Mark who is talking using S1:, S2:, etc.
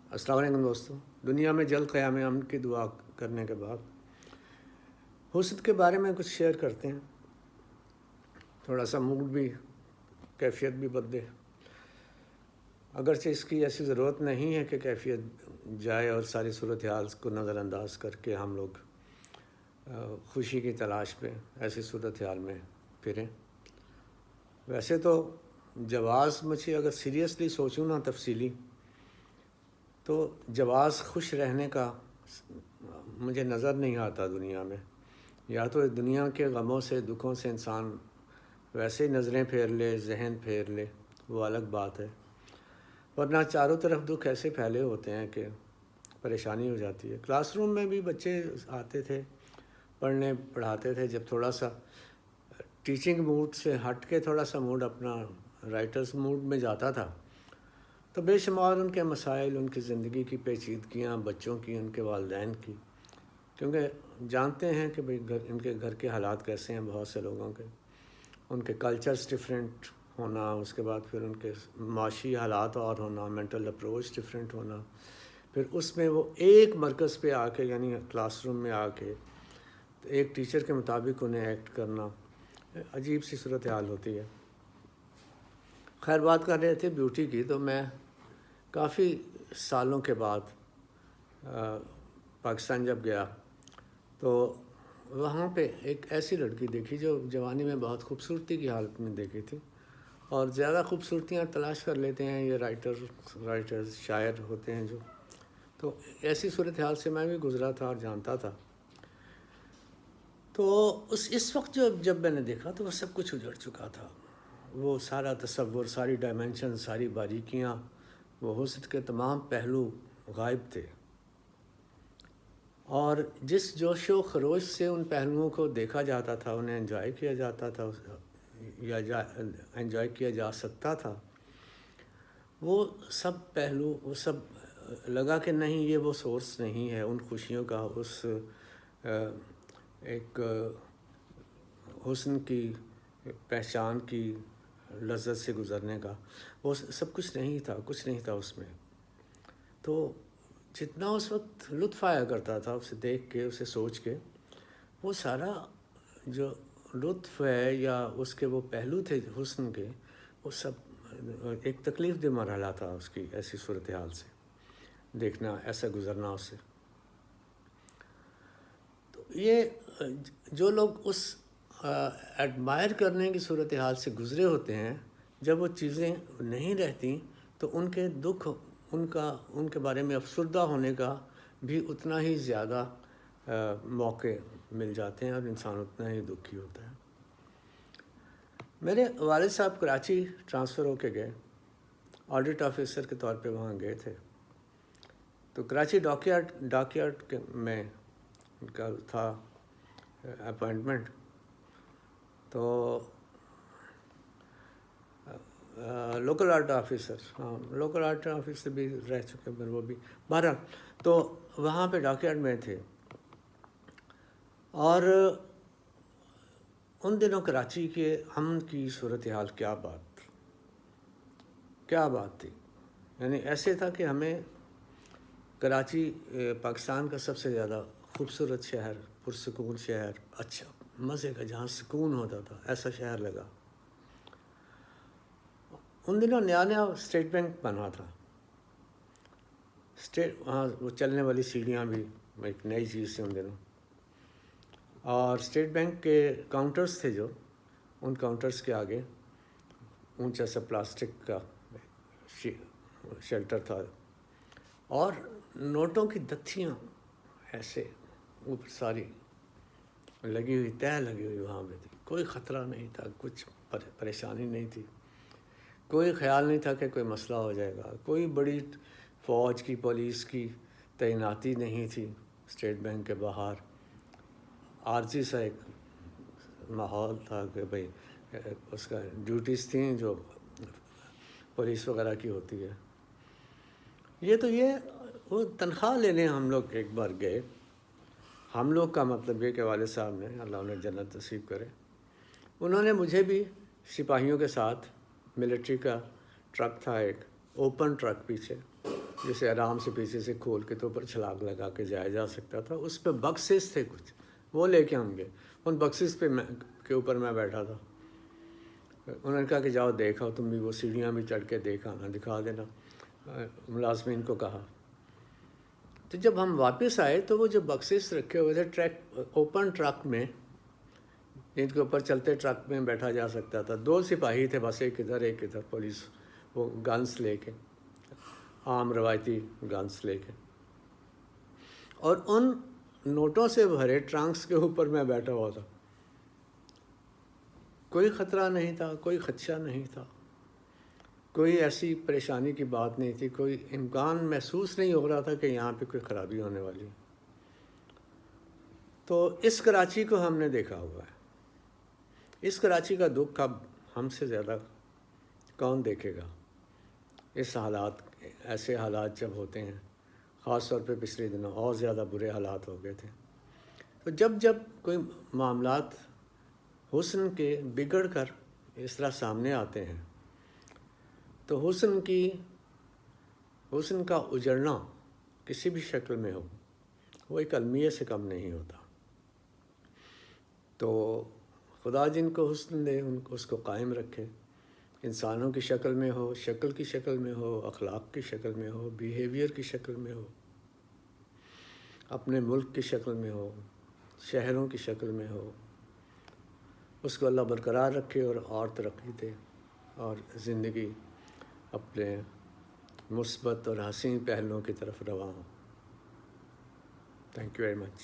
S1: अस्सलाम वालेकुम दोस्तों। दुनिया में जल्द क़याम अमन की दुआ करने के बाद हुस्न के बारे में कुछ शेयर करते हैं, थोड़ा सा मूड भी, कैफियत भी बदले। अगरचे इसकी ऐसी ज़रूरत नहीं है कि कैफियत जाए और सारी सूरत हाल को नज़रअंदाज करके हम लोग खुशी की तलाश में ऐसी सूरत हाल में फिरें। वैसे तो जवाज़ मुझे अगर सीरियसली सोचूं ना तफसीली, तो जवाज़ खुश रहने का मुझे नज़र नहीं आता दुनिया में। या तो दुनिया के गमों से, दुखों से इंसान वैसे ही नज़रें फेर ले, जहन फेर ले, वो अलग बात है, वरना चारों तरफ दुख ऐसे फैले होते हैं कि परेशानी हो जाती है। क्लासरूम में भी बच्चे आते थे, पढ़ाते थे, जब थोड़ा सा टीचिंग मूड से हट के थोड़ा सा मूड अपना राइटर्स मूड में जाता था, तो बेशुमार उनके मसाइल, उनकी ज़िंदगी की पेचीदगियाँ, बच्चों की, उनके वालिदैन की, क्योंकि जानते हैं कि भाई इनके घर के हालात कैसे हैं, बहुत से लोगों के, उनके कल्चर्स डिफरेंट होना, उसके बाद फिर उनके माशी हालात और होना, मेंटल अप्रोच डिफरेंट होना, फिर उसमें वो एक मरकज़ पे आके, यानी क्लासरूम में आके एक टीचर के मुताबिक उन्हें एक्ट करना, अजीब सी सूरत हाल होती है। खैर, बात कर रहे थे ब्यूटी की, तो मैं काफ़ी सालों के बाद पाकिस्तान जब गया तो वहाँ पे एक ऐसी लड़की देखी जो जवानी में बहुत खूबसूरती की हालत में देखी थी। और ज़्यादा खूबसूरतियाँ तलाश कर लेते हैं ये राइटर्स शायर होते हैं जो, तो ऐसी सूरत हाल से मैं भी गुज़रा था और जानता था। तो इस वक्त जब मैंने देखा तो वो सब कुछ उजड़ चुका था। वो सारा तसव्वुर, सारी डायमेंशन, सारी बारीकियाँ, वो हुस्न के तमाम पहलू गायब थे। और जिस जोश व खरोश से उन पहलुओं को देखा जाता था, उन्हें एंजॉय किया जाता था या एंजॉय किया जा सकता था, वो सब पहलू, वो सब लगा कि नहीं, ये वो सोर्स नहीं है उन खुशियों का, उस एक हुस्न की पहचान की लज्जत से गुज़रने का, वो सब कुछ नहीं था, कुछ नहीं था उसमें। तो जितना उस वक्त लुत्फ़ आया करता था उसे देख के, उसे सोच के, वो सारा जो लुत्फ़ है या उसके वो पहलू थे हुस्न के, वो सब एक तकलीफ़ दे मरहला था उसकी, ऐसी सूरत हाल से देखना, ऐसा गुज़रना उससे। तो ये जो लोग उस एडमायर करने की सूरत हाल से गुज़रे होते हैं, जब वो चीज़ें नहीं रहती तो उनके दुख, उनके बारे में अफसरदा होने का भी उतना ही ज़्यादा मौके मिल जाते हैं और इंसान उतना ही दुखी होता है। मेरे वालिद साहब कराची ट्रांसफ़र होके गए, ऑडिट ऑफिसर के तौर पे वहाँ गए थे। तो कराची डॉकयार्ड में उनका था अपॉइंटमेंट। तो local art officer, local art officer भी रह चुके हैं, वो भी बहरहाल, तो वहाँ पे डॉकयार्ड में थे। और उन दिनों कराची के अमन की सूरत हाल क्या बात थी। यानी ऐसे था कि हमें कराची पाकिस्तान का सबसे ज़्यादा खूबसूरत शहर, पुरसकून शहर, अच्छा मज़े का, जहाँ सुकून होता था, ऐसा शहर लगा। उन दिनों नया स्टेट बैंक बना था। वहाँ वो चलने वाली सीढ़ियाँ भी एक नई चीज़ थी उन दिनों। और स्टेट बैंक के काउंटर्स थे जो, उन काउंटर्स के आगे ऊंचा सा प्लास्टिक का शेल्टर था, और नोटों की दत्थियाँ ऐसे ऊपर सारी लगी हुई, तय लगी हुई वहाँ पे थी। कोई ख़तरा नहीं था, कुछ परेशानी नहीं थी, कोई ख्याल नहीं था कि कोई मसला हो जाएगा, कोई बड़ी फ़ौज की, पुलिस की तैनाती नहीं थी स्टेट बैंक के बाहर। आर्जी सा एक माहौल था कि भाई उसका ड्यूटीज़ थी जो पुलिस वगैरह की होती है। ये वो तनख्वाह लेने हम लोग एक बार गए। हम लोग का मतलब ये कि वालिद साहब ने, अल्लाह उन्हें जन्नत नसीब करे, उन्होंने मुझे भी सिपाहियों के साथ, मिलिट्री का ट्रक था एक, ओपन ट्रक पीछे, جسے آرام سے پیچھے سے کھول کے تو اوپر چھلاک لگا کے جایا جا سکتا تھا. اس پہ بکسز تھے کچھ، وہ لے کے ہم گئے. ان بکسز پہ کے اوپر میں بیٹھا تھا. انہوں نے کہا کہ جاؤ دیکھا تم بھی، وہ سیڑھیاں بھی چڑھ کے دیکھا نا، دکھا دینا. ملازمین کو کہا. تو جب ہم واپس آئے تو وہ جو بکسز رکھے ہوئے تھے اوپن ٹرک میں، جن کے اوپر چلتے ٹرک میں بیٹھا جا سکتا تھا، 2 سپاہی تھے بس، ایک ادھر پولیس، وہ گنس لے کے، عام روایتی گنس لے کے. اور ان نوٹوں سے بھرے ٹرنکس کے اوپر میں بیٹھا ہوا تھا. کوئی خطرہ نہیں تھا، کوئی خدشہ نہیں تھا، کوئی ایسی پریشانی کی بات نہیں تھی، کوئی امکان محسوس نہیں ہو رہا تھا کہ یہاں پہ کوئی خرابی ہونے والی. تو اس کراچی کو ہم نے دیکھا ہوا ہے. اس کراچی کا دکھ اب ہم سے زیادہ کون دیکھے گا. اس حالات، ایسے حالات جب ہوتے ہیں، خاص طور پہ پچھلے دنوں اور زیادہ برے حالات ہو گئے تھے. تو جب کوئی معاملات حسن کے بگڑ کر اس طرح سامنے آتے ہیں تو حسن کا اجڑنا کسی بھی شکل میں ہو، وہ ایک المیہ سے کم نہیں ہوتا. تو خدا جن کو حسن دے ان کو، اس کو قائم رکھے. انسانوں کی شکل میں ہو، شکل کی شکل میں ہو، اخلاق کی شکل میں ہو، بیہیویئر کی شکل میں ہو، اپنے ملک کی شکل میں ہو، شہروں کی شکل میں ہو. اس کو اللہ برقرار رکھے اور ترقی دے، اور زندگی اپنے مثبت اور حسین پہلوؤں کی طرف رواں ہو. Thank you very much.